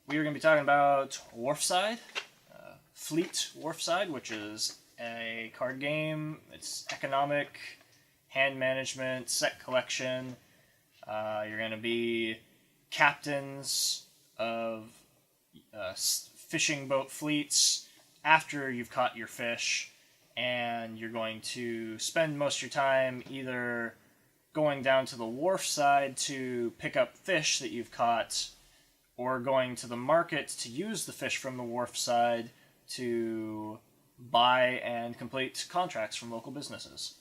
we are going to be talking about Wharfside, Fleet Wharfside, which is a card game. It's economic, hand management, set collection. You're going to be captains of fishing boat fleets after you've caught your fish, and you're going to spend most of your time either going down to the wharf side to pick up fish that you've caught, or going to the market to use the fish from the wharf side to buy and complete contracts from local businesses.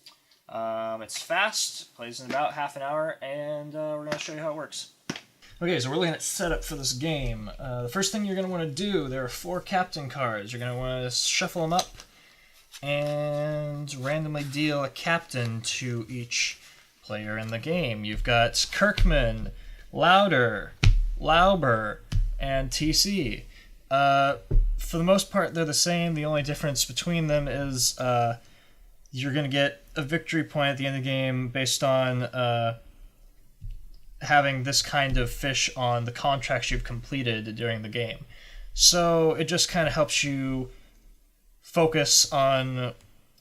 It's fast, plays in about half an hour, and we're going to show you how it works. Okay, so we're looking at setup for this game. The first thing you're going to want to do, there are 4 captain cards. You're going to want to shuffle them up and randomly deal a captain to each player in the game. You've got Kirkman, Lauder, Lauber, and TC. For the most part, they're the same. The only difference between them is you're going to get a victory point at the end of the game based on having this kind of fish on the contracts you've completed during the game. So it just kind of helps you focus on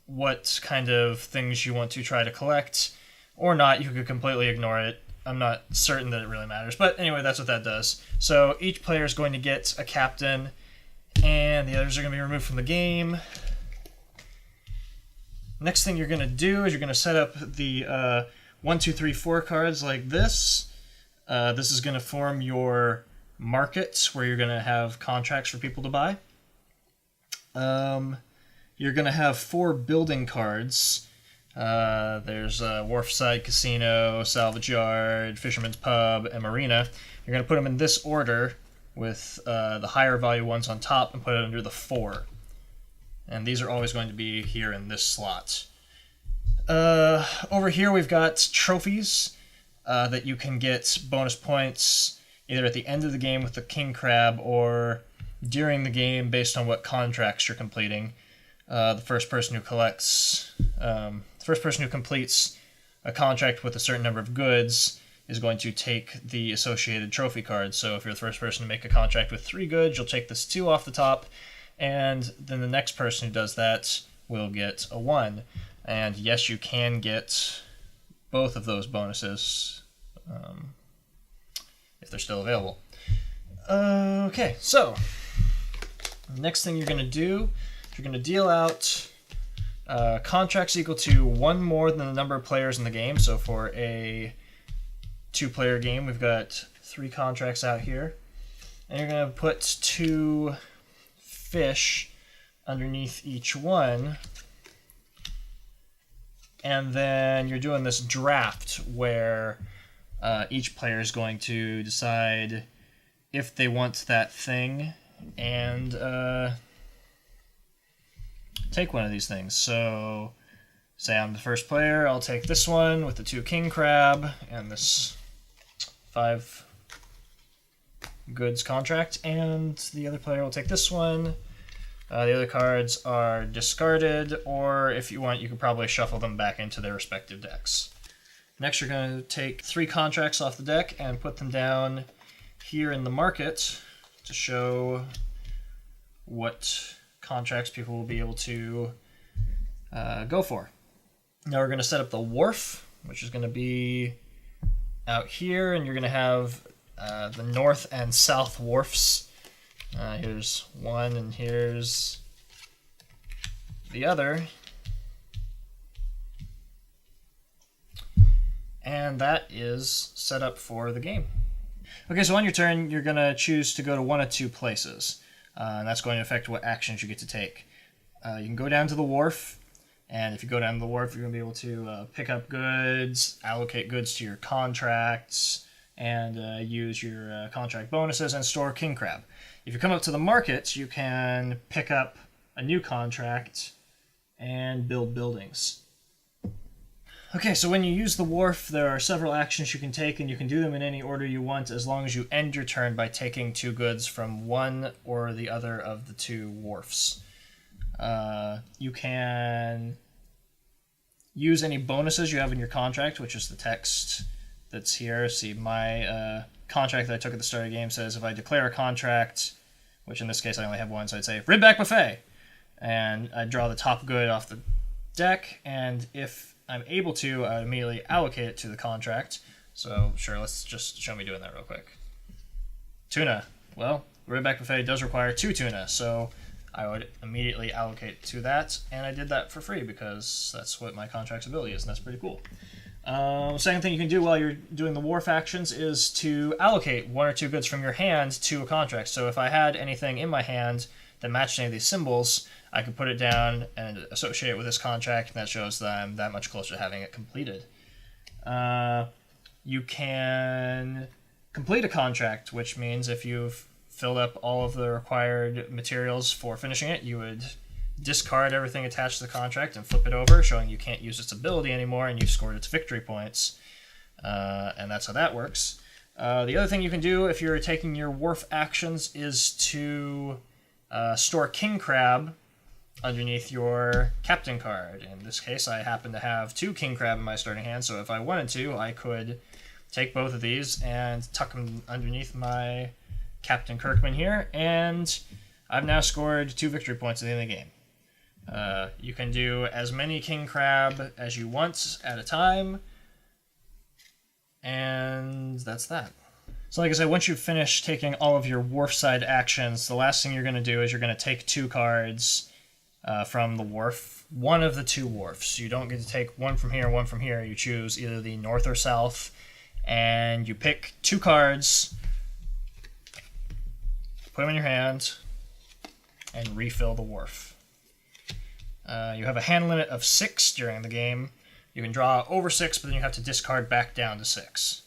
what kind of things you want to try to collect, or not. You could completely ignore it. I'm not certain that it really matters, but anyway, that's what that does. So each player is going to get a captain, and the others are going to be removed from the game. Next thing you're going to do is you're going to set up the 1, 2, 3, 4 cards like this. This is going to form your market where you're going to have contracts for people to buy. You're going to have 4 building cards. There's Wharfside, Casino, Salvage Yard, Fisherman's Pub, and Marina. You're going to put them in this order with the higher value ones on top and put it under the 4. And these are always going to be here in this slot. Over here we've got trophies that you can get bonus points either at the end of the game with the king crab or during the game based on what contracts you're completing. The first person who completes a contract with a certain number of goods is going to take the associated trophy card. So if you're the first person to make a contract with 3 goods, you'll take this 2 off the top, and then the next person who does that will get a 1. And yes, you can get both of those bonuses if they're still available. Okay, so next thing you're going to do, you're going to deal out contracts equal to 1 more than the number of players in the game. So for a 2-player game, we've got 3 contracts out here. And you're going to put 2 fish underneath each one. And then you're doing this draft where each player is going to decide if they want that thing and take one of these things. So say I'm the first player, I'll take this one with the 2 king crab and this 5 goods contract, and the other player will take this one. The other cards are discarded, or if you want, you could probably shuffle them back into their respective decks. Next, you're going to take 3 contracts off the deck and put them down here in the market to show what contracts people will be able to go for. Now we're going to set up the wharf, which is going to be out here, and you're going to have the north and south wharfs. Here's one, and here's the other. And that is set up for the game. Okay, so on your turn, you're going to choose to go to one of 2 places. And that's going to affect what actions you get to take. You can go down to the wharf, and if you go down to the wharf, you're going to be able to pick up goods, allocate goods to your contracts, and use your contract bonuses and store king crab. If you come up to the market, you can pick up a new contract and build buildings. Okay, so when you use the wharf, there are several actions you can take, and you can do them in any order you want as long as you end your turn by taking 2 goods from one or the other of the 2 wharfs. You can use any bonuses you have in your contract, which is the text that's here. See, my contract that I took at the start of the game says if I declare a contract, which in this case I only have one, so I'd say Ribback Buffet, and I draw the top good off the deck, and if I'm able to, I would immediately allocate it to the contract. So sure, let's just show me doing that real quick. Tuna. Well, Ribback Buffet does require 2 tuna, so I would immediately allocate to that, and I did that for free because that's what my contract's ability is, and that's pretty cool. Second thing you can do while you're doing the wharf actions is to allocate 1 or 2 goods from your hand to a contract. So if I had anything in my hand that matched any of these symbols, I could put it down and associate it with this contract, and that shows that I'm that much closer to having it completed. You can complete a contract, which means if you've filled up all of the required materials for finishing it, you would discard everything attached to the contract and flip it over, showing you can't use its ability anymore and you've scored its victory points. And that's how that works. The other thing you can do if you're taking your wharf actions is to store KingRob underneath your captain card. In this case, I happen to have 2 KingRob in my starting hand, so if I wanted to, I could take both of these and tuck them underneath my Captain Kirkman here, and I've now scored 2 victory points at the end of the game. You can do as many KingRob as you want at a time, and that's that. So like I said, once you've finished taking all of your Wharfside actions, the last thing you're going to do is you're going to take 2 cards from the wharf, one of the 2 wharfs. You don't get to take one from here, one from here. You choose either the north or south, and you pick 2 cards, put them in your hand, and refill the wharf. You have a hand limit of 6 during the game. You can draw over 6, but then you have to discard back down to 6.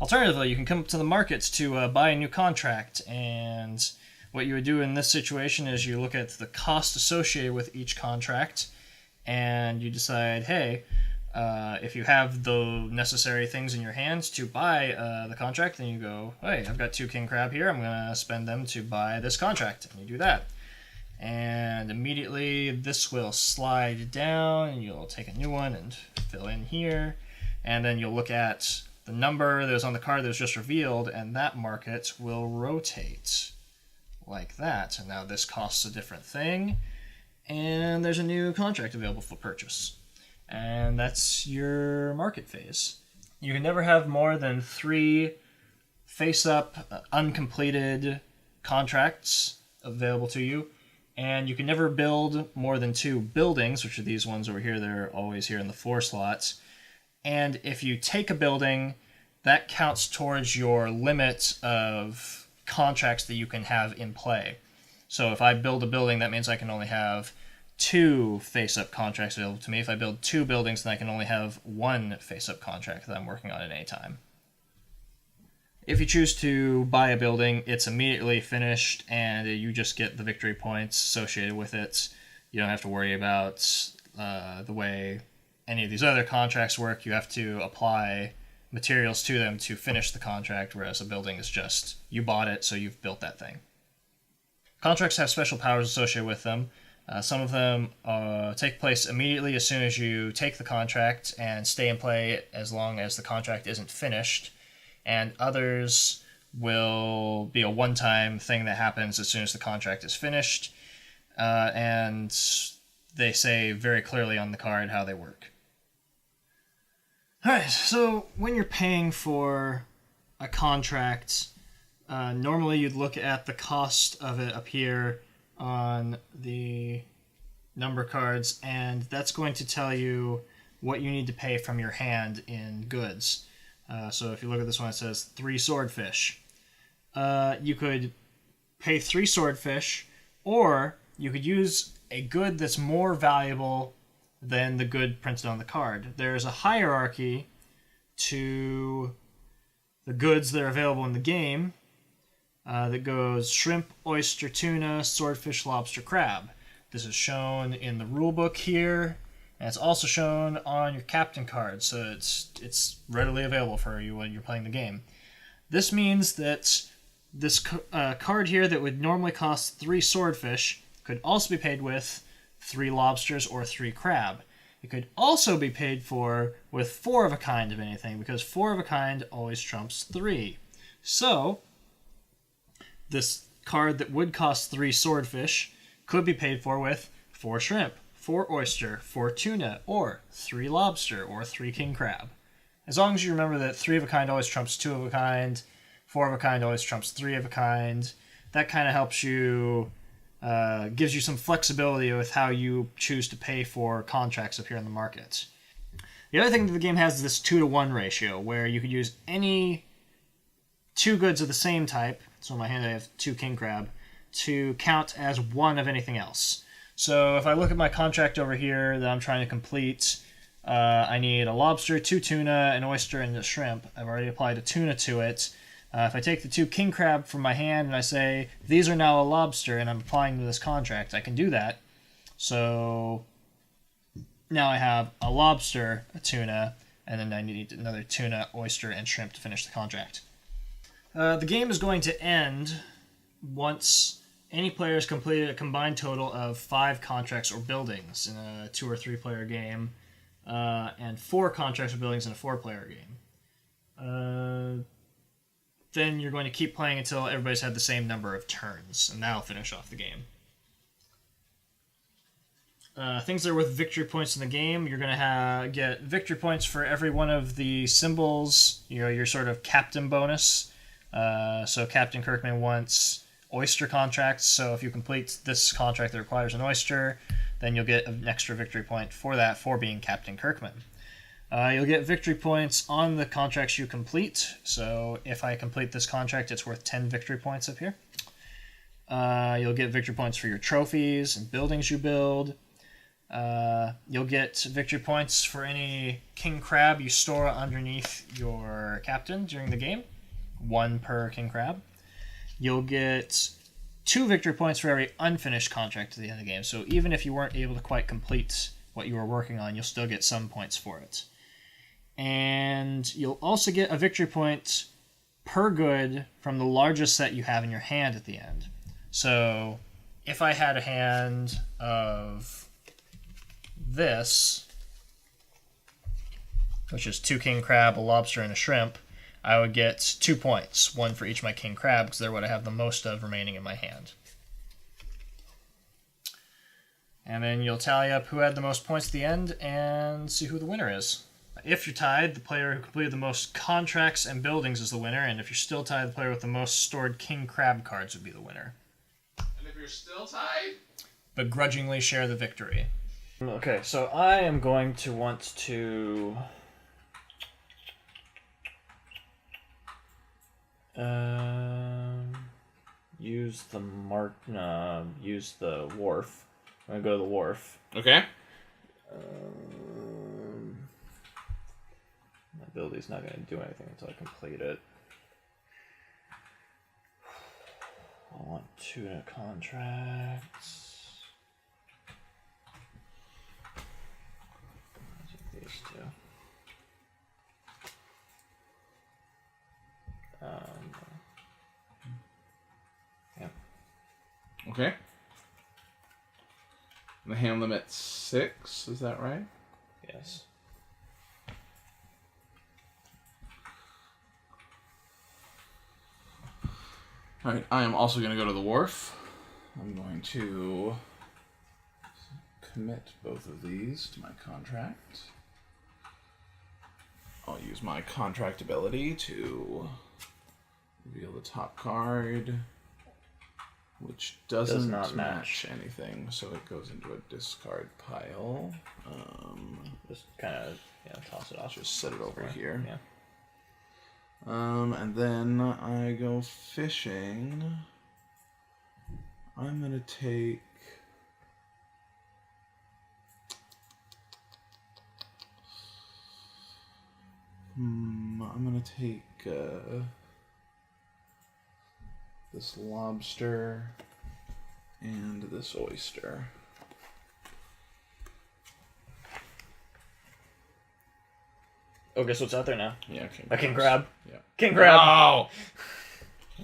Alternatively, you can come up to the markets to buy a new contract, and what you would do in this situation is you look at the cost associated with each contract, and you decide, hey, if you have the necessary things in your hands to buy the contract, then you go, hey, I've got 2 KingRob here, I'm going to spend them to buy this contract, and you do that. And immediately this will slide down, and you'll take a new one and fill in here, and then you'll look at the number that was on the card that was just revealed, and that market will rotate like that. And now this costs a different thing, and there's a new contract available for purchase. And that's your market phase. You can never have more than 3 face-up, uncompleted contracts available to you, and you can never build more than 2 buildings, which are these ones over here. They're always here in the 4 slots. And if you take a building, that counts towards your limit of contracts that you can have in play. So if I build a building, that means I can only have 2 face-up contracts available to me. If I build 2 buildings, then I can only have 1 face-up contract that I'm working on at any time. If you choose to buy a building, it's immediately finished, and you just get the victory points associated with it. You don't have to worry about the way any of these other contracts work. You have to apply materials to them to finish the contract, whereas a building is just, you bought it, so you've built that thing. Contracts have special powers associated with them. Some of them take place immediately as soon as you take the contract and stay in play as long as the contract isn't finished, and others will be a one-time thing that happens as soon as the contract is finished, and they say very clearly on the card how they work. Alright, so when you're paying for a contract, normally you'd look at the cost of it up here on the number cards, and that's going to tell you what you need to pay from your hand in goods. So if you look at this one, it says 3 swordfish. You could pay 3 swordfish, or you could use a good that's more valuable than the good printed on the card. There's a hierarchy to the goods that are available in the game that goes shrimp, oyster, tuna, swordfish, lobster, crab. This is shown in the rulebook here, and it's also shown on your captain card, so it's readily available for you when you're playing the game. This means that this card here that would normally cost 3 swordfish could also be paid with 3 lobsters or 3 crab. It could also be paid for with 4 of a kind of anything, because 4 of a kind always trumps 3. So, this card that would cost 3 swordfish could be paid for with 4 shrimp, 4 oyster, 4 tuna, or 3 lobster, or 3 king crab. As long as you remember that 3 of a kind always trumps 2 of a kind, 4 of a kind always trumps 3 of a kind, that kind of helps you, gives you some flexibility with how you choose to pay for contracts up here in the market. The other thing that the game has is this 2-to-1 ratio, where you could use any 2 goods of the same type, so in my hand I have 2 king crab, to count as 1 of anything else. So if I look at my contract over here that I'm trying to complete, I need a lobster, 2 tuna, an oyster, and a shrimp. I've already applied a tuna to it. If I take the 2 king crab from my hand and I say, these are now a lobster and I'm applying to this contract, I can do that. So now I have a lobster, a tuna, and then I need another tuna, oyster, and shrimp to finish the contract. The game is going to end once any player has completed a combined total of 5 contracts or buildings in a 2 or 3 player game, and 4 contracts or buildings in a 4-player game. Then you're going to keep playing until everybody's had the same number of turns, and that'll finish off the game. Things that are worth victory points in the game, you're going to get victory points for every one of the symbols, your sort of captain bonus. So Captain Kirkman wants oyster contracts, so if you complete this contract that requires an oyster, then you'll get an extra victory point for that for being Captain Kirkman. You'll get victory points on the contracts you complete, so if I complete this contract, it's worth 10 victory points up here. You'll get victory points for your trophies and buildings you build. You'll get victory points for any king crab you store underneath your captain during the game. 1 per king crab. You'll get 2 victory points for every unfinished contract at the end of the game. So even if you weren't able to quite complete what you were working on, you'll still get some points for it. And you'll also get a victory point per good from the largest set you have in your hand at the end. So if I had a hand of this, which is 2 king crab, a lobster, and a shrimp, I would get 2 points, 1 for each of my king crab, because they're what I have the most of remaining in my hand. And then you'll tally up who had the most points at the end and see who the winner is. If you're tied, the player who completed the most contracts and buildings is the winner, and if you're still tied, the player with the most stored king crab cards would be the winner. And if you're still tied? Begrudgingly share the victory. Okay, so I am going to want to use the wharf. I'm gonna go to the wharf. Okay. My ability's not gonna do anything until I complete it. I want tuna contracts. These 2. Yeah. Okay. The hand limit's 6, is that right? Yes. Alright, I am also going to go to the wharf. I'm going to commit both of these to my contract. I'll use my contract ability to reveal the top card, which does not match anything, so it goes into a discard pile. Just kind of toss it off. Just set it over here. Yeah. And then I go fishing. I'm gonna take. I'm gonna take this lobster and this oyster. Okay, so it's out there now. Yeah, I can grab. Yeah. King crab. Oh!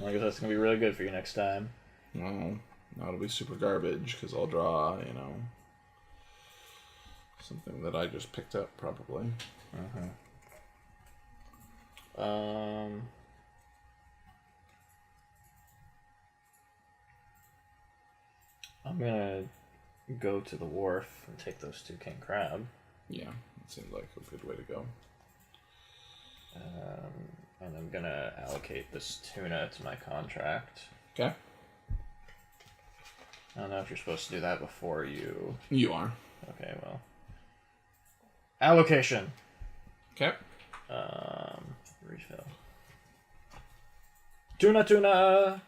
I guess that's gonna be really good for you next time. Well, that'll be super garbage because I'll draw, Something that I just picked up, probably. I'm gonna go to the wharf and take those 2 king crab. Yeah, it seemed like a good way to go. And I'm gonna allocate this tuna to my contract. Okay. I don't know if you're supposed to do that before you... You are. Okay, well. Allocation! Okay. Refill. Tuna! Tuna!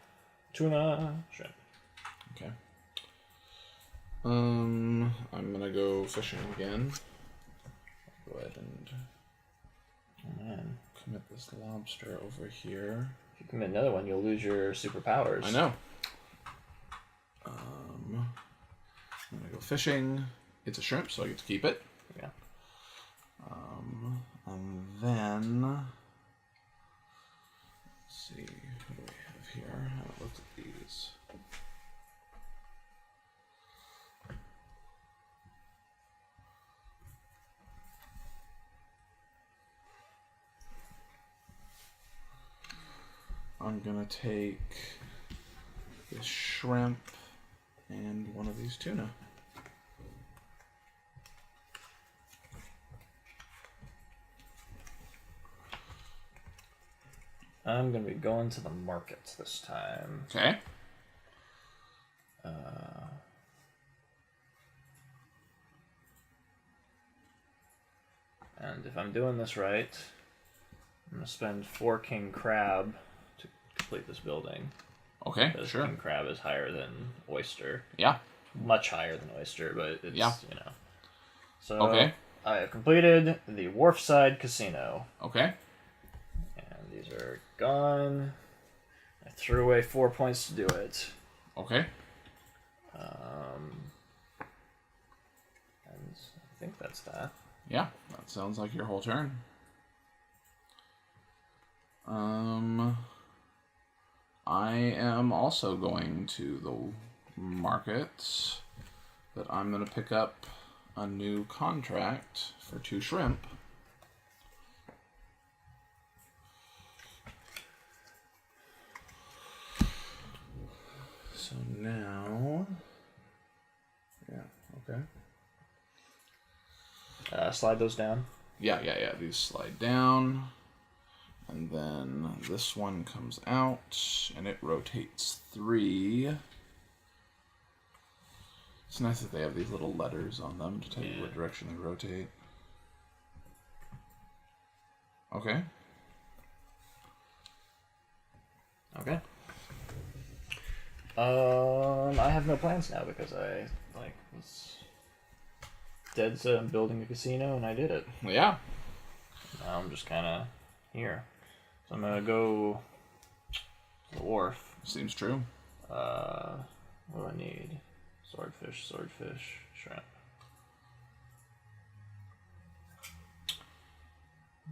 Shrimp. Okay. I'm gonna go fishing again. Go ahead and commit this lobster over here. If you commit another one, you'll lose your superpowers. I know. I'm gonna go fishing. It's a shrimp, so I get to keep it. Yeah. And then let's see, what do we have here? I haven't looked at these. I'm gonna take this shrimp and one of these tuna. I'm going to be going to the market this time. Okay. And if I'm doing this right, I'm going to spend 4 king crab to complete this building. Okay, Because sure. king crab is higher than oyster. Yeah. Much higher than oyster, but it's, you know. So okay. I have completed the Wharfside Casino. Okay. And these are gone. I threw away 4 points to do it. Okay. And I think that's that. Yeah, that sounds like your whole turn. I am also going to the market, but I'm going to pick up a new contract for 2 shrimp. So now, yeah, okay. Slide those down. Yeah. These slide down. And then this one comes out, and it rotates 3. It's nice that they have these little letters on them to tell you what direction they rotate. Okay. Okay. I have no plans now because I was dead set on building a casino and I did it. Yeah. Now I'm just kind of here. So I'm gonna go to the wharf. Seems true. What do I need? Swordfish, shrimp.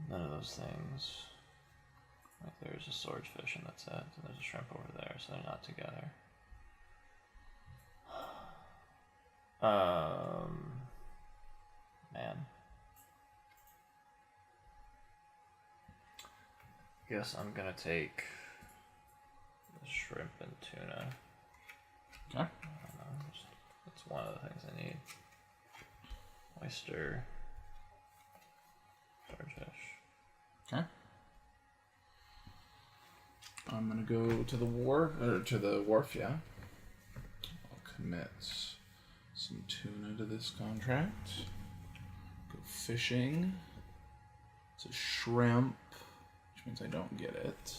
None of those things. Like there's a swordfish and that's it. And there's a shrimp over there, so they're not together. Man. Guess I'm gonna take the shrimp and tuna. Okay. I don't know. That's one of the things I need. Oyster. Swordfish. Okay. I'm gonna go to the wharf, yeah. I'll commit some tuna to this contract. Go fishing. It's a shrimp, which means I don't get it.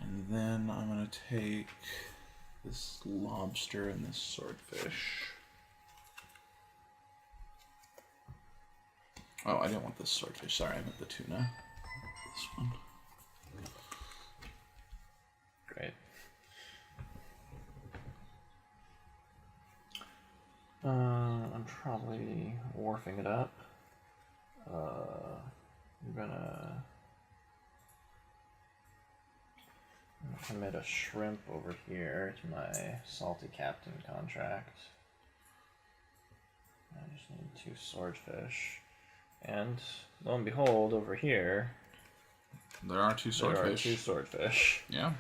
And then I'm gonna take this lobster and this swordfish. Oh, I didn't want this swordfish. Sorry, I meant the tuna. This one. Great. I'm probably wharfing it up. I'm gonna commit a shrimp over here to my salty captain contract. I just need 2 swordfish. And lo and behold, over here... There are 2 swordfish. There are 2 swordfish. Yeah.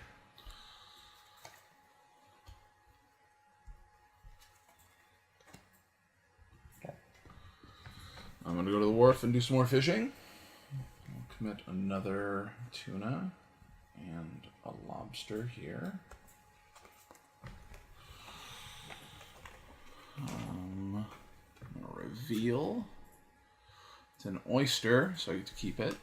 Okay. I'm going to go to the wharf and do some more fishing. I'll commit another tuna and a lobster here. I'm going to reveal. It's an oyster, so I get to keep it.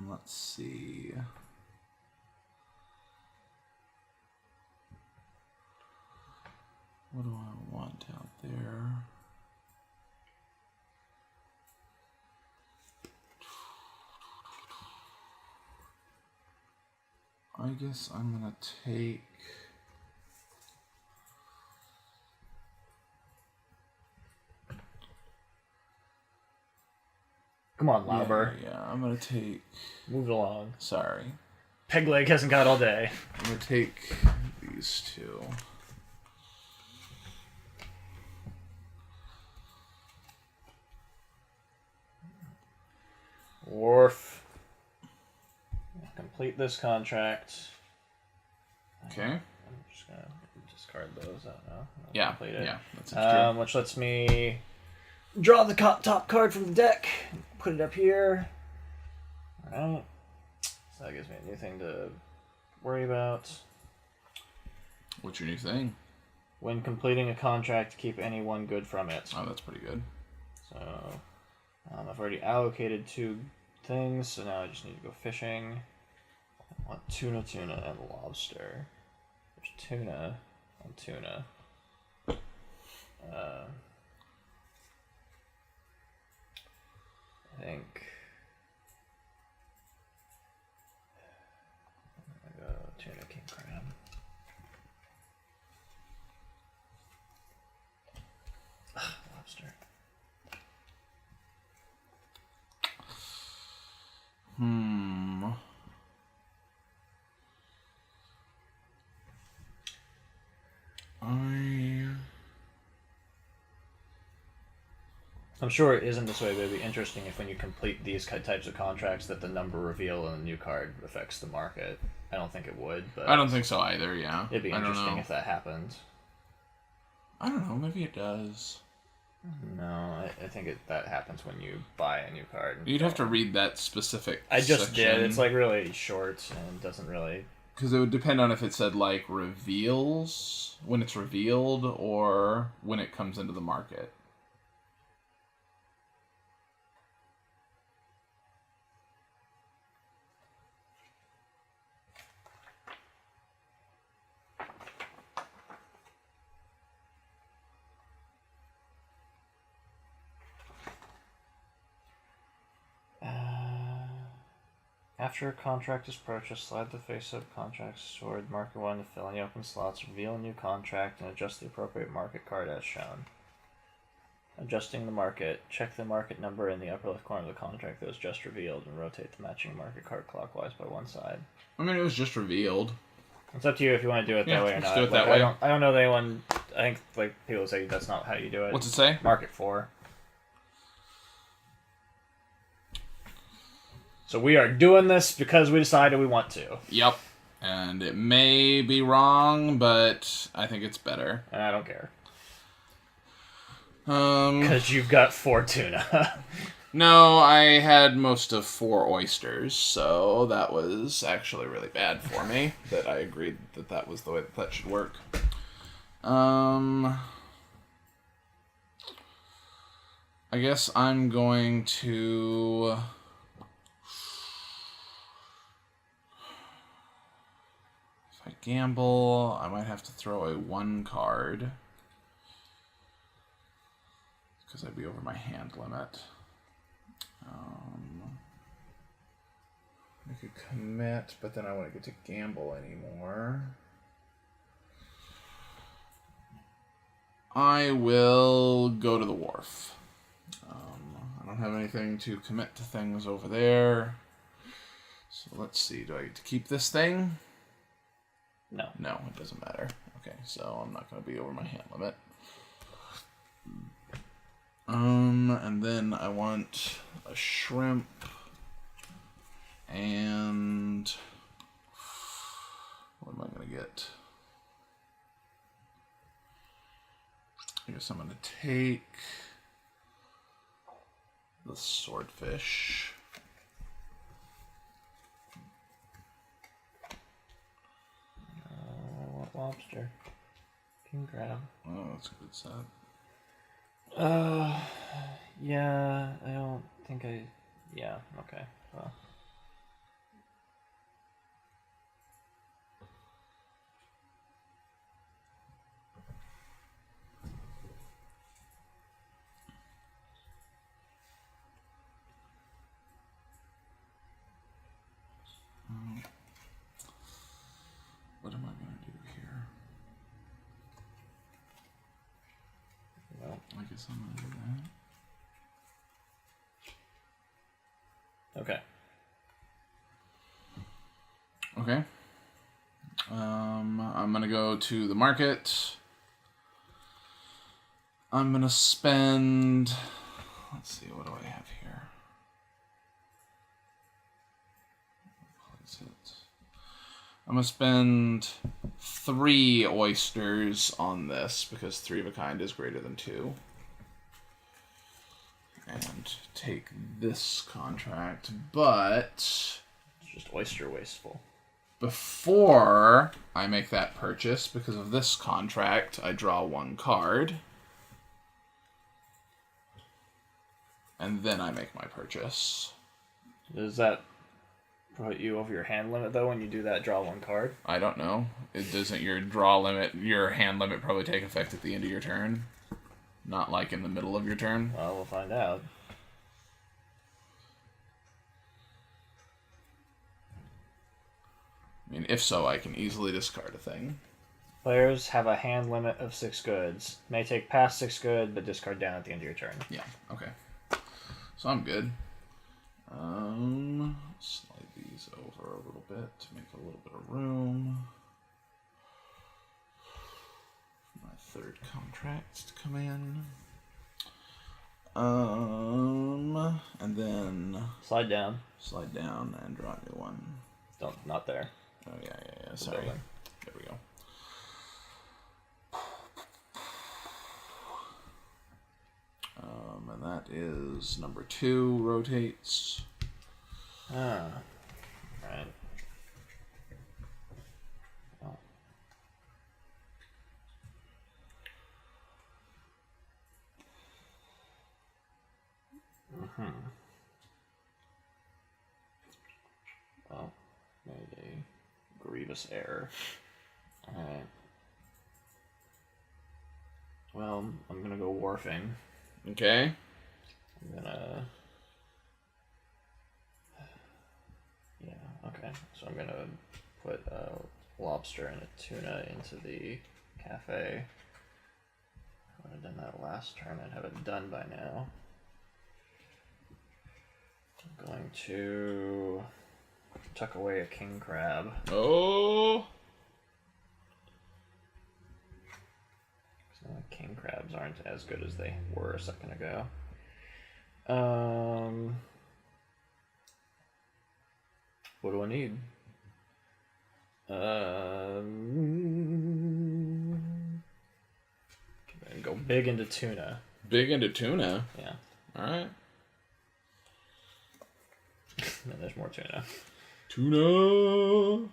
Let's see. What do I want out there? I guess I'm gonna take... Come on, Lauber. Yeah, I'm gonna take... Move it along. Sorry. Peg leg hasn't got all day. I'm gonna take these 2. Wharf. Complete this contract. Okay. I'm just gonna discard those out now. Yeah. Complete it. Yeah. That's true. Which lets me draw the top card from the deck, put it up here. Alright. So that gives me a new thing to worry about. What's your new thing? When completing a contract, keep any one good from it. Oh, that's pretty good. So, I've already allocated 2 things, so now I just need to go fishing. I want tuna, and lobster. There's tuna and tuna. I think... I'm gonna go tuna, king crab. Lobster. I'm sure it isn't this way, but it'd be interesting if when you complete these types of contracts that the number reveal in the new card affects the market. I don't think it would, but... I don't think so either, yeah. It'd be interesting if that happened. I don't know, maybe it does. No, I think that happens when you buy a new card. You'd have to read that specific I just section. did. It's like really short and doesn't really... Because it would depend on if it said like reveals, when it's revealed, or when it comes into the market. After a contract is purchased, slide the face-up contracts toward marker 1 to fill any open slots, reveal a new contract, and adjust the appropriate market card as shown. Adjusting the market, check the market number in the upper left corner of the contract that was just revealed, and rotate the matching market card clockwise by 1 side. I mean, it was just revealed. It's up to you if you want to do it that way or not. Do it that way. I don't know that anyone... I think like people say that's not how you do it. What's it say? Market 4. So we are doing this because we decided we want to. Yep. And it may be wrong, but I think it's better. And I don't care. Because you've got 4 tuna. No, I had most of 4 oysters, so that was actually really bad for me. That I agreed that was the way that should work. I guess I'm going to... If I gamble, I might have to throw a 1 card. Because I'd be over my hand limit. I could commit, but then I wouldn't get to gamble anymore. I will go to the wharf. I don't have anything to commit to things over there. So let's see. Do I get to keep this thing? No. No, it doesn't matter. Okay, so I'm not going to be over my hand limit. And then I want a shrimp and what am I going to get? I guess I'm going to take the swordfish. I want lobster. KingRob. Oh, that's a good set. Yeah, I don't think I... Yeah, okay. Well. What am I going to do here? Well, I guess I'm going to do that. okay. Okay. I'm going to go to the market. I'm going to spend... Let's see, what do I have here? Place it. I'm going to spend 3 oysters on this because 3 of a kind is greater than 2. And take this contract, but... It's just oyster wasteful. Before I make that purchase, because of this contract, I draw 1 card. And then I make my purchase. Does that put you over your hand limit, though, when you do that draw 1 card? I don't know. It doesn't your draw limit, your hand limit probably take effect at the end of your turn? Not like in the middle of your turn? Well, we'll find out. I mean, if so, I can easily discard a thing. Players have a hand limit of 6 goods. May take past 6 good, but discard down at the end of your turn. Yeah, okay. So I'm good. Slide these over a little bit to make a little bit of room. For my 3rd contract to come in. And then Slide down. slide down and draw a new one. Don't, not there. Oh yeah, sorry. building. There we go. And that is number 2 rotates. Ah. Right. Oh. Mm-hmm. Oh. Made a grievous error. Alright. Well, I'm gonna go wharfing. Okay. I'm gonna... Yeah, okay. So I'm gonna put a lobster and a tuna into the cafe. I would have done that last turn. I'd have it done by now. I'm going to tuck away a king crab. Oh! So the king crabs aren't as good as they were a second ago. What do I need? Go big into tuna. Big into tuna? Yeah. Alright. Then there's more tuna. Tuna!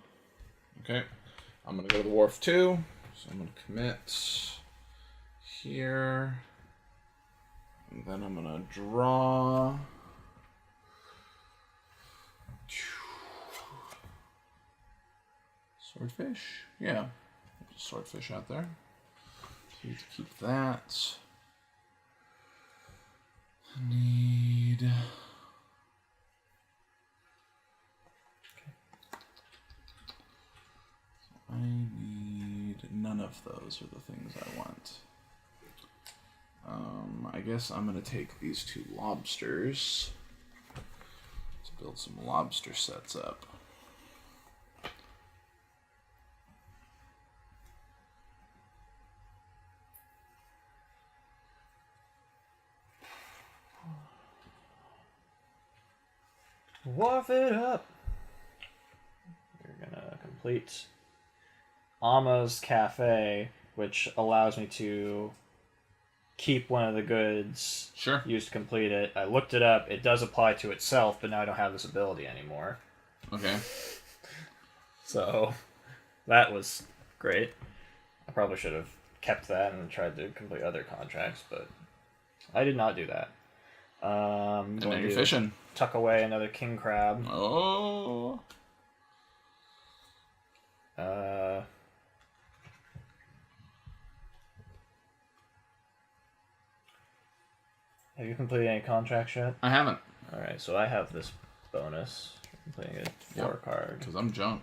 Okay. I'm going to go to the wharf too. So I'm going to commit here. And then I'm going to draw. Swordfish? Yeah. There's a swordfish out there. So you have to keep that. I need... I need none of those are the things I want. I guess I'm going to take these 2 lobsters. Let's build some lobster sets up. Wharf it up! We're gonna complete Amma's Cafe, which allows me to keep one of the goods used to complete it. I looked it up. It does apply to itself, but now I don't have this ability anymore. Okay. So, that was great. I probably should have kept that and tried to complete other contracts, but I did not do that. And now you're fishing. Tuck away another king crab. Oh. Have you completed any contracts yet? I haven't. Alright, so I have this bonus for completing a 4 card. Because I'm junk.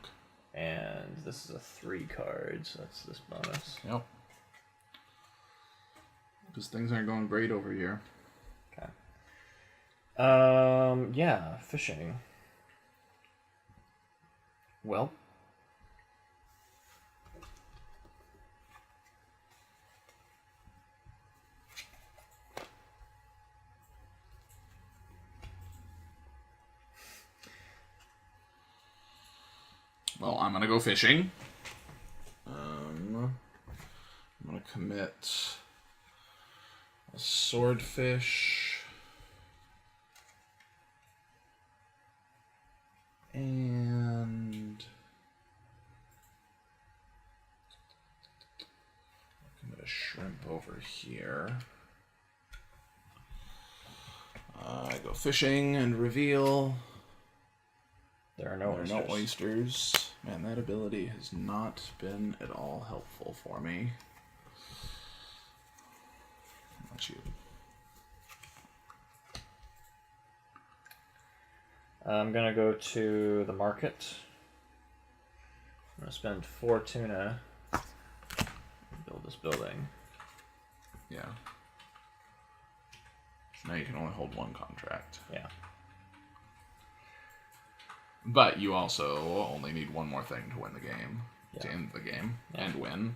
And this is a 3 card, so that's this bonus. Yep. Because things aren't going great over here. Okay. Yeah, fishing. Well. Well, I'm going to go fishing. I'm going to commit a swordfish. And commit a shrimp over here. I go fishing and reveal. There are no oysters. Man, that ability has not been at all helpful for me. Not you. I'm gonna go to the market. I'm gonna spend 4 tuna and build this building. Yeah. Now you can only hold 1 contract. Yeah. But you also only need 1 more thing to win the game. Yeah. To end the game. Yeah. And win.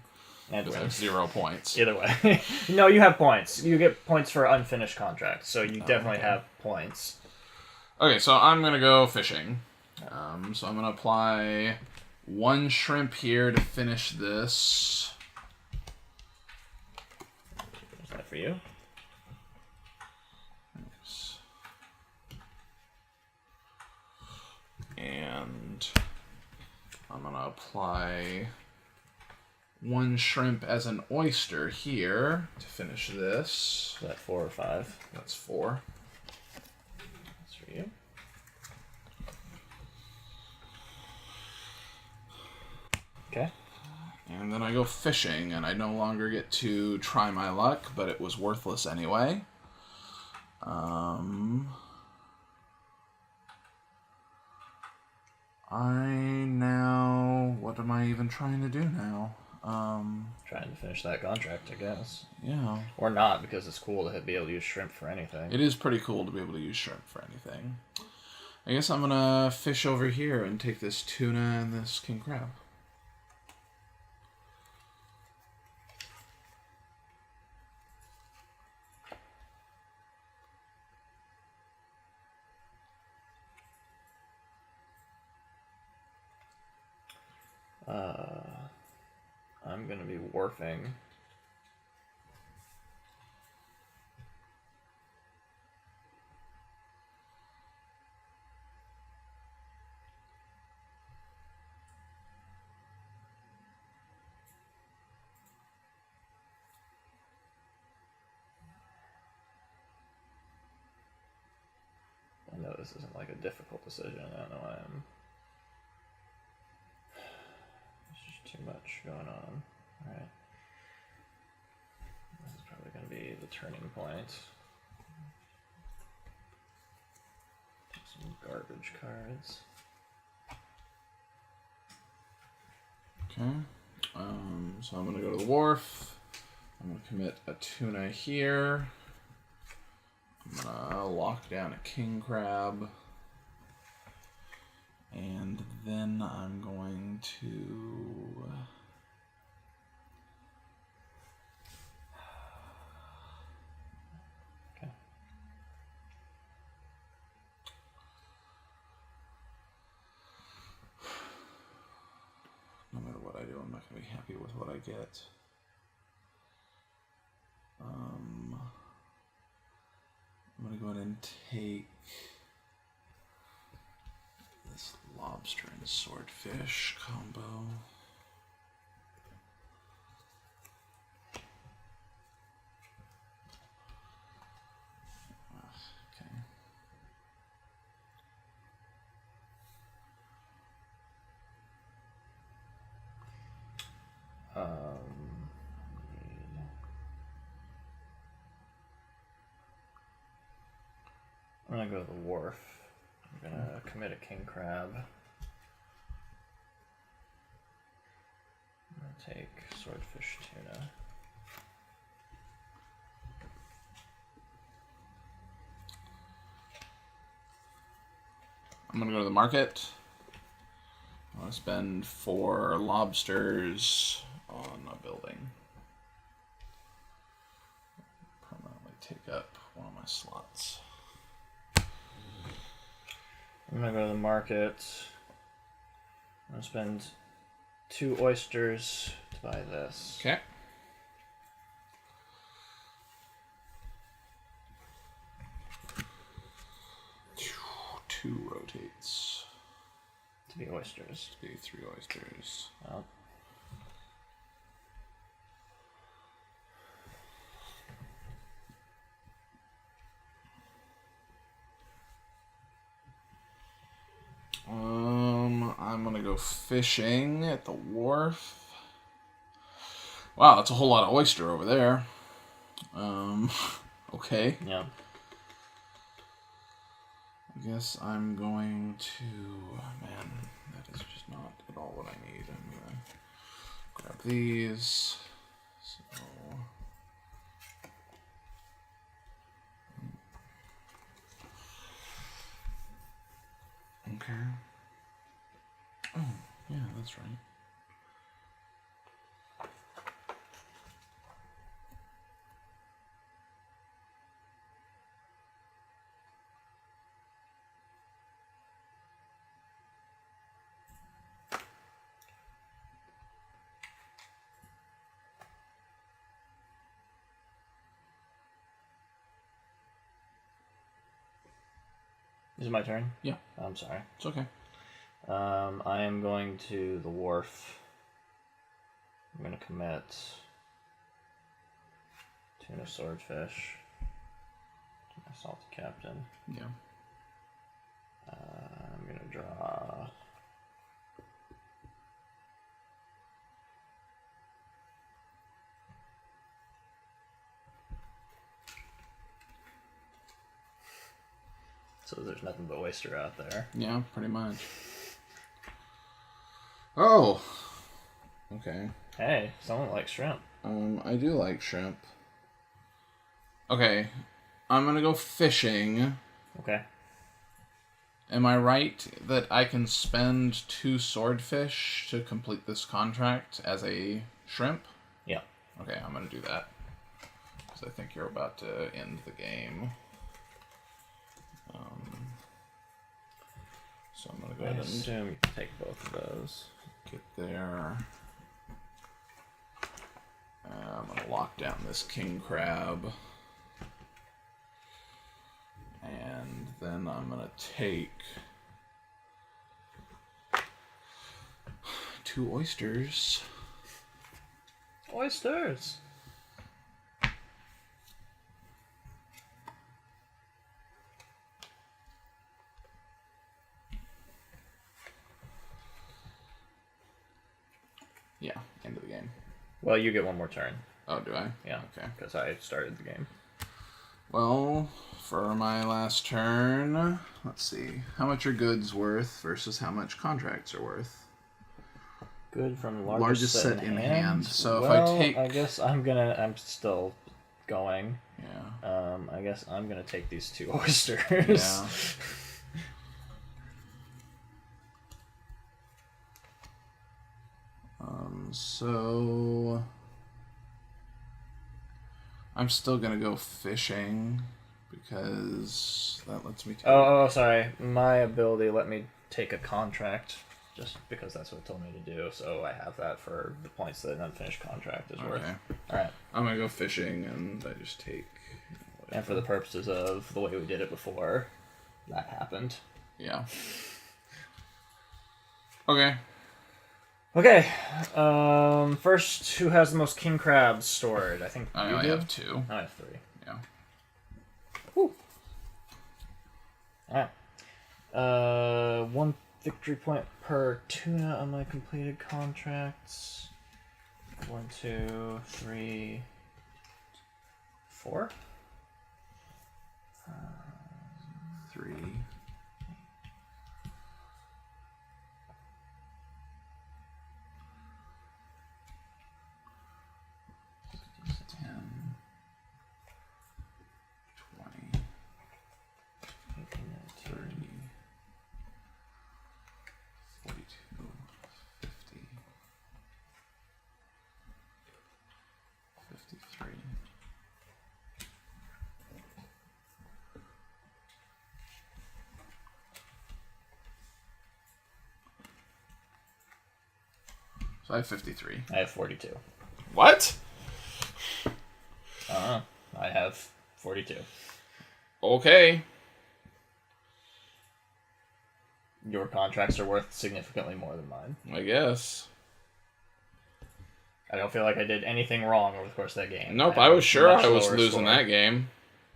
And win. There's 0 points. Either way. No, you have points. You get points for unfinished contracts, so you definitely have points. Okay, so I'm going to go fishing. So I'm going to apply 1 shrimp here to finish this. Is that for you? Thanks. And I'm going to apply 1 shrimp as an oyster here to finish this. Is that 4 or 5? That's 4. That's for you. Okay. And then I go fishing, and I no longer get to try my luck, but it was worthless anyway. What am I even trying to do now? Trying to finish that contract, I guess. Yeah. Or not, because it's cool to be able to use shrimp for anything. It is pretty cool to be able to use shrimp for anything. I guess I'm gonna fish over here and take this tuna and this king crab. I'm gonna be wharfing. I know this isn't like a difficult decision. I don't know why I'm... There's just too much going on. Alright. This is probably going to be the turning point. Take some garbage cards. Okay. So I'm going to go to the wharf. I'm going to commit a tuna here. I'm going to lock down a KingRob. And then I'm going to... Okay. No matter what I do, I'm not going to be happy with what I get. I'm going to go ahead and take this lobster and swordfish combo. Okay. I'm gonna go to the wharf. I'm gonna commit a KingRob. I'm gonna take swordfish tuna. I'm gonna go to the market. I want to spend 4 lobsters on a building. Permanently take up one of my slots. I'm gonna go to the market. I'm gonna spend 2 oysters to buy this. Okay. Two rotates. To be oysters. To be 3 oysters. Well. I'm gonna go fishing at the wharf. Wow, that's a whole lot of oyster over there. Okay. Yeah. I guess I'm going to... Man, that is just not at all what I need. I'm gonna grab these. So... Okay. Oh, yeah, that's right. Is it my turn? Yeah. I'm sorry. It's okay. I am going to the wharf. I'm going to commit tuna swordfish to my salty captain. Yeah. I'm going to draw... So there's nothing but oyster out there. Yeah, pretty much. Oh! Okay. Hey, someone likes shrimp. I do like shrimp. Okay. I'm gonna go fishing. Okay. Am I right that I can spend 2 swordfish to complete this contract as a shrimp? Yeah. Okay, I'm gonna do that. Because I think you're about to end the game. So I'm gonna go ahead and assume you can take both of those. get there. I'm gonna lock down this KingRob. And then I'm gonna take 2 oysters. Oysters! Yeah, end of the game. Well, you get one more turn. Oh, do I? Yeah. Okay. Because I started the game. Well, for my last turn, let's see. How much are goods worth versus how much contracts are worth? Good from largest set in hand. So well, if I take... I guess I'm still going. Yeah. I guess I'm gonna take these 2 oysters. Yeah. So I'm still gonna go fishing because that lets me take... Oh, sorry. My ability let me take a contract just because that's what it told me to do. So I have that for the points that an unfinished contract is worth. All right. I'm gonna go fishing and I just take. And for the purposes of the way we did it before, that happened. Yeah. Okay. Okay. First, who has the most king crabs stored? I think I you only do? have 2. I have 3. Yeah. Woo. Alright. 1 victory point per tuna on my completed contracts. 1, 2, 3, 4. 3. 10. 20. 30. 42. 50. 53. So I have 53. I have 42. What? I have 42. Okay. Your contracts are worth significantly more than mine. I guess. I don't feel like I did anything wrong over the course of that game. Nope, I was sure I was losing that game.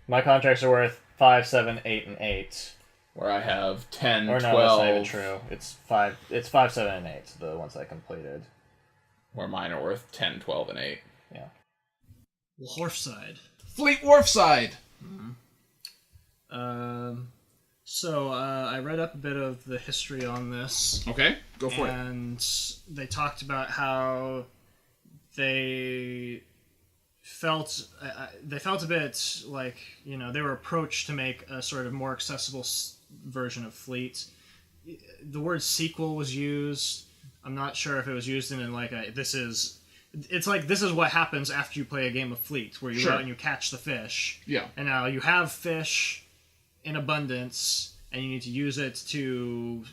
My contracts are worth 5, 7, 8, and 8. Where I have 10, or 12... no, that's not even true. It's 5, 7, and 8, the ones I completed. Where mine are worth 10, 12, and 8. Yeah. Wharfside. Fleet Wharfside! So I read up a bit of the history on this. Okay, go for it. And they talked about how they felt a bit like, you know, they were approached to make a sort of more accessible version of Fleet. The word sequel was used. I'm not sure if it was used in like a this is what happens after you play a game of Fleet, where you go out and you catch the fish. Yeah. And now you have fish in abundance, and you need to use it to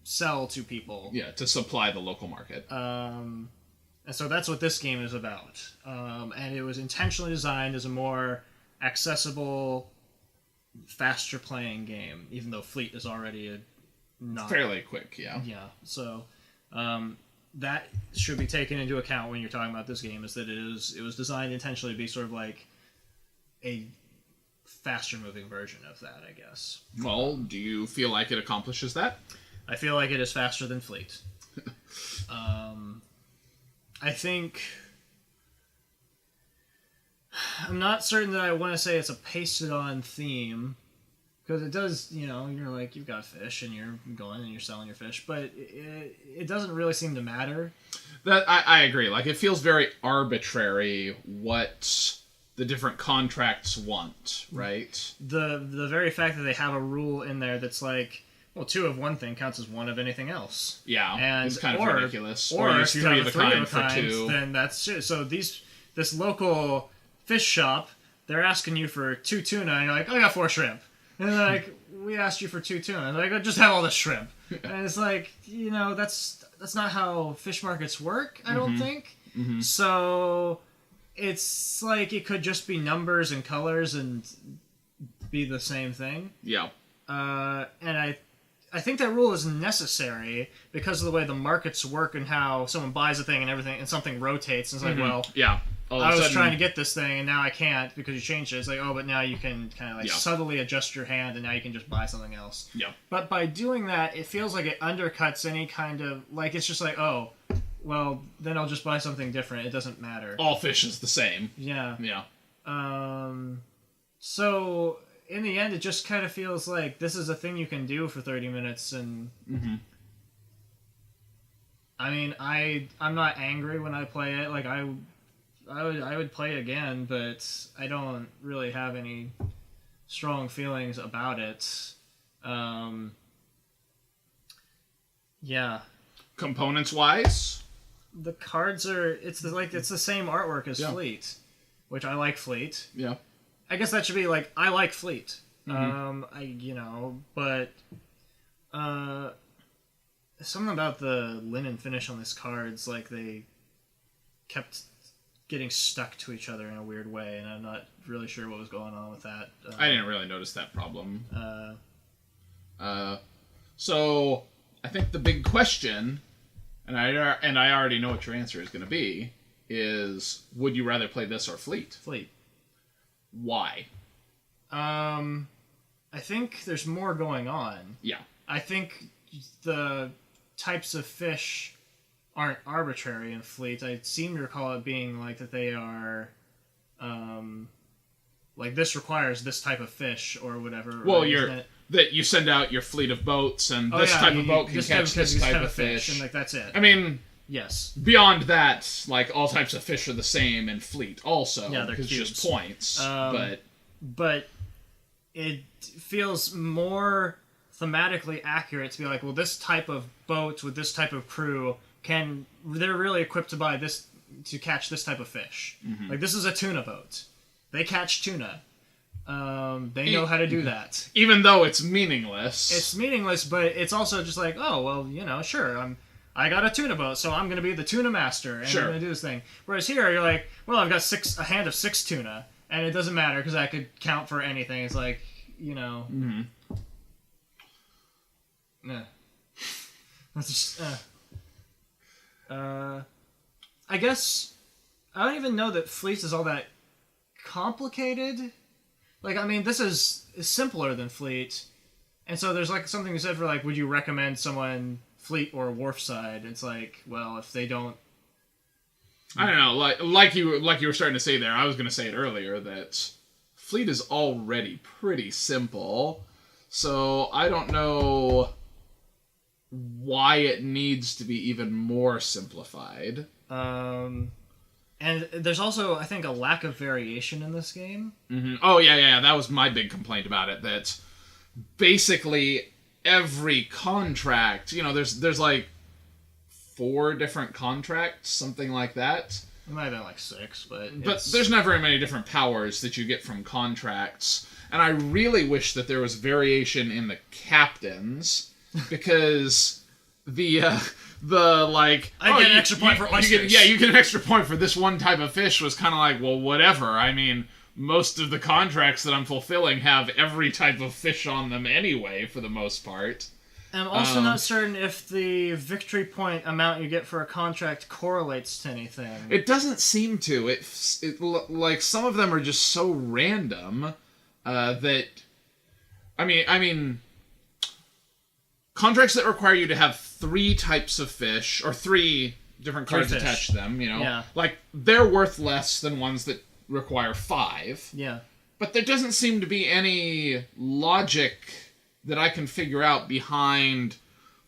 sell to people. Yeah, to supply the local market. And so that's what this game is about. And it was intentionally designed as a more accessible, faster playing game, even though Fleet is already not fairly quick. Yeah. Yeah. So that should be taken into account when you're talking about this game. Is that it was designed intentionally to be sort of like a faster moving version of that, I guess. Well, do you feel like it accomplishes that? I feel like it is faster than Fleet. I think... I'm not certain that I want to say it's a pasted-on theme, because it does, you know, you're like, you've got fish, and you're going and you're selling your fish, but it doesn't really seem to matter. That I agree. Like, it feels very arbitrary what the different contracts want, right? The very fact that they have a rule in there that's like, well, 2 of one thing counts as 1 of anything else. Yeah, and it's kind of ridiculous. Or use if you 3 have of a a 3 kind of a kind, for 2. then that's it. So this local fish shop, they're asking you for 2 tuna, and you're like, I got 4 shrimp. And they're like, we asked you for 2 tuna. And they're like, just have all the shrimp. And it's like, you know, that's not how fish markets work, I don't think. Mm-hmm. So it's like it could just be numbers and colors and be the same thing. Yeah. And I think that rule is necessary because of the way the markets work and how someone buys a thing and everything and something rotates. And it's like, well, yeah. I was trying to get this thing and now I can't because you changed it. It's like, oh, but now you can kind of like subtly adjust your hand and now you can just buy something else. Yeah. But by doing that, it feels like it undercuts any kind of, like, it's just like, oh, well, then I'll just buy something different. It doesn't matter. All fish is the same. Yeah. Yeah. So in the end, it just kind of feels like this is a thing you can do for 30 minutes and I mean, I'm not angry when I play it. Like I would play it again, but I don't really have any strong feelings about it. Yeah. Components wise, the cards are it's the same artwork as Fleet, which I like Fleet. Yeah. I guess that should be like I like Fleet. Mm-hmm. But something about the linen finish on these cards, like they kept getting stuck to each other in a weird way, and I'm not really sure what was going on with that. I didn't really notice that problem. So I think the big question, and I already know what your answer is going to be, is would you rather play this or Fleet? Fleet. Why? I think there's more going on. Yeah. I think the types of fish aren't arbitrary in Fleet. I seem to recall it being like that they are, like this requires this type of fish or whatever. Well, right? That you send out your fleet of boats, and this type of boat can catch this type of fish, and like that's it. I mean, yes. Beyond that, like all types of fish are the same in Fleet, also. Yeah, they're because cubes. It's just points. But it feels more thematically accurate to be like, well, this type of boat with this type of crew they're really equipped to buy this to catch this type of fish. Mm-hmm. Like this is a tuna boat. They catch tuna. They know how to do that. Even though it's meaningless. It's meaningless, but it's also just like, oh, well, sure, I got a tuna boat, so I'm going to be the tuna master, and I'm going to do this thing. Whereas here, you're like, well, I've got a hand of 6 tuna, and it doesn't matter, because I could count for anything. It's like, Mm-hmm. That's just, I guess, I don't even know that Fleet is all that complicated. Like, I mean, this is simpler than Fleet. And so there's, like, something you said for, like, would you recommend someone Fleet or Wharfside? It's like, well, if they don't... I don't know. Like you were starting to say there, I was going to say it earlier, that Fleet is already pretty simple. So I don't know why it needs to be even more simplified. And there's also, I think, a lack of variation in this game. Mm-hmm. Oh, yeah. That was my big complaint about it. That basically every contract, there's like 4 different contracts, something like that. It might have been like 6, but there's not very many different powers that you get from contracts. And I really wish that there was variation in the captains, because I get an extra point for oysters. You get an extra point for this one type of fish was kind of like, well, whatever. I mean, most of the contracts that I'm fulfilling have every type of fish on them anyway, for the most part. I'm also not certain if the victory point amount you get for a contract correlates to anything. It doesn't seem to. It like some of them are just so random that I mean contracts that require you to have 3 types of fish or 3 different cards attached to them, like they're worth less than ones that require 5. Yeah. But there doesn't seem to be any logic that I can figure out behind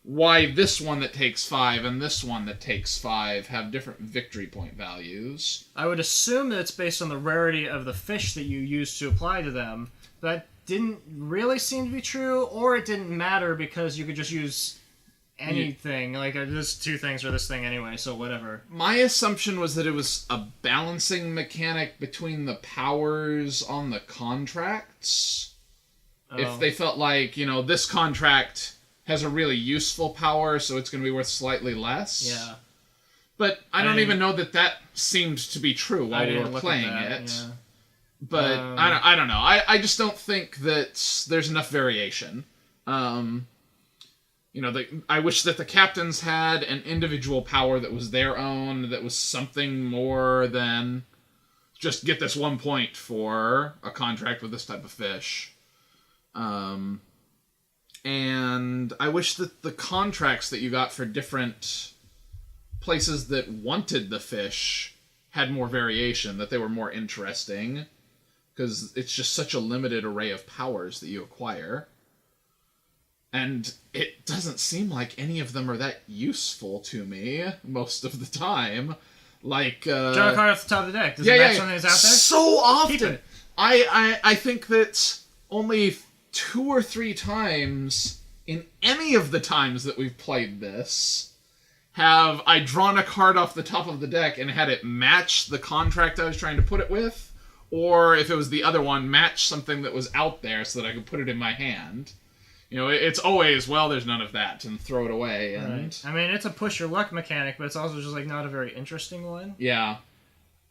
why this one that takes 5 and this one that takes 5 have different victory point values. I would assume that it's based on the rarity of the fish that you use to apply to them. That didn't really seem to be true, or it didn't matter because you could just use anything. Like, there's 2 things or this thing anyway, so whatever. My assumption was that it was a balancing mechanic between the powers on the contracts. Oh. If they felt like, this contract has a really useful power, so it's going to be worth slightly less. Yeah. But I don't even know that seemed to be true while we were playing it. Yeah. But I don't know. I just don't think that there's enough variation. I wish that the captains had an individual power that was their own, that was something more than just get this 1 point for a contract with this type of fish. And I wish that the contracts that you got for different places that wanted the fish had more variation, that they were more interesting, because it's just such a limited array of powers that you acquire. And it doesn't seem like any of them are that useful to me most of the time. Like, draw a card off the top of the deck. Does it match something that's out there? So often! Keep it. I think that only 2 or 3 times in any of the times that we've played this have I drawn a card off the top of the deck and had it match the contract I was trying to put it with, or if it was the other one, match something that was out there so that I could put it in my hand. You know, it's always, well, there's none of that, and throw it away. And right. I mean, it's a push your luck mechanic, but it's also just like not a very interesting one. Yeah.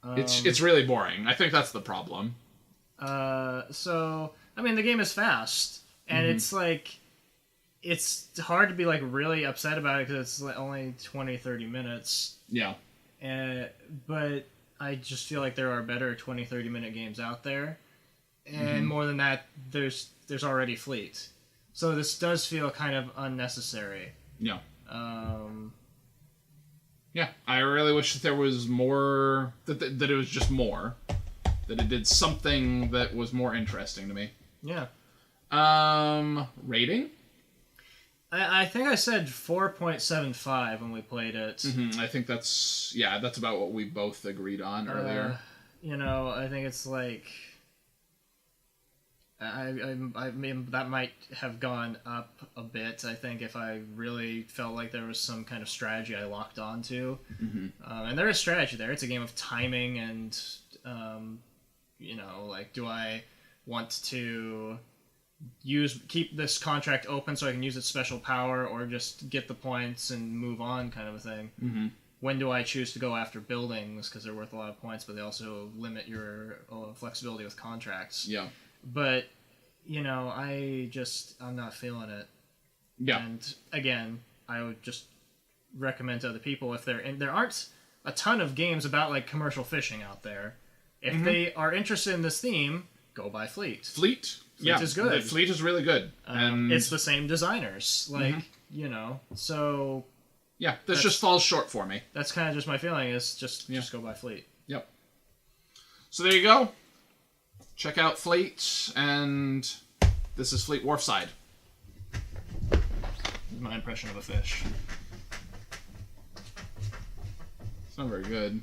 It's really boring. I think that's the problem. So, I mean, the game is fast, and it's like, it's hard to be like really upset about it because it's like only 20-30 minutes. Yeah. But I just feel like there are better 20-30 minute games out there, and more than that, there's already Fleet. So this does feel kind of unnecessary. Yeah. Yeah, I really wish that there was more, that it was just more. That it did something that was more interesting to me. Yeah. Rating? I think I said 4.75 when we played it. I think that's about what we both agreed on earlier. You know, I think it's like... I mean, that might have gone up a bit, I think, if I really felt like there was some kind of strategy I locked onto. And there is strategy there. It's a game of timing and, you know, like, do I want to keep this contract open so I can use its special power, or just get the points and move on kind of a thing? When do I choose to go after buildings, because they're worth a lot of points, but they also limit your flexibility with contracts. Yeah. But, you know, I'm not feeling it. Yeah. And, again, I would just recommend to other people, if there aren't a ton of games about, like, commercial fishing out there. If they are interested in this theme, go buy Fleet. Fleet is good. Fleet is really good. And it's the same designers. Like, you know, so... Yeah, this just falls short for me. That's kind of just my feeling, is just go buy Fleet. Yep. So there you go. Check out Fleet, and this is Fleet Wharfside. My impression of a fish. It's not very good.